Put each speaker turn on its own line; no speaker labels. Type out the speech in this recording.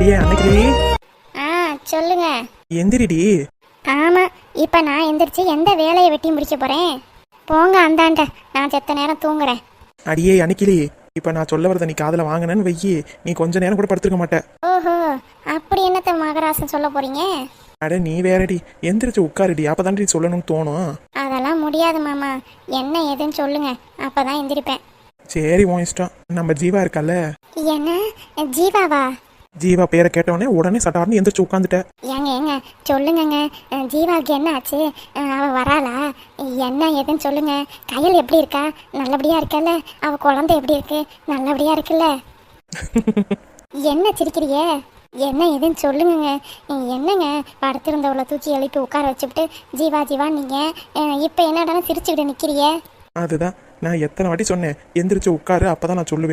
அடியே அன்னைக்கு
ஆ சொல்லுங்க.
எந்திரிடி.
ஆமா, இப்போ நான் எந்திரிச்சு எந்த வேலையை வெட்டி முடிக்க போறேன்? போங்க அந்தாண்ட, நான் செத்த நேரம் தூங்குறேன்.
அடியே அன்னைக்கிளி, இப்ப நான் சொல்ல வரத நீ காதுல வாங்கினேன்னு வையி, நீ கொஞ்ச நேரம் கூட படுத்துருக்க மாட்ட.
ஓஹோ, அப்படி என்னத்த மகராசன் சொல்ல போறீங்க?
அட நீ வேறடி, எந்திரிச்சு உட்காருடி, அப்பதான்டி சொல்லணும்னு தோணும்.
அதெல்லாம் முடியாது மாமா, என்ன ஏதுன்னு சொல்லுங்க, அப்பதான் எந்திரிப்பேன்.
சரி உன் இஷ்டம். நம்ம ஜீவா இருக்கல்ல,
என்ன ஜீவாவா?
ஜீவா பேரை கேட்டவொடனே உடனே சட்டார்னு எந்திரிச்சு உட்காந்துட்ட.
ஏங்க சொல்லுங்கங்க, ஜீவாவுக்கு என்ன ஆச்சு? அவ வராளா? என்ன ஏதுன்னு சொல்லுங்க. கையில் எப்படி இருக்கா? நல்லபடியா இருக்கல்ல? அவ குழந்தை எப்படி இருக்கு? நல்லபடியா இருக்குல்ல? என்ன சிரிக்கிறிய? என்ன ஏதுன்னு சொல்லுங்க. என்னங்க படுத்திருந்தவளை தூக்கி எழுப்பி உட்கார வச்சுட்டு ஜீவா ஜீவா நீங்க இப்போ என்னடான சிரிச்சுக்கிட்டு நிக்கிறிய?
அதுதான் நான் எத்தனை வாட்டி சொன்னேன், எந்திரிச்சு உட்காரு, அப்பதான் நான் சொல்லுவேன்.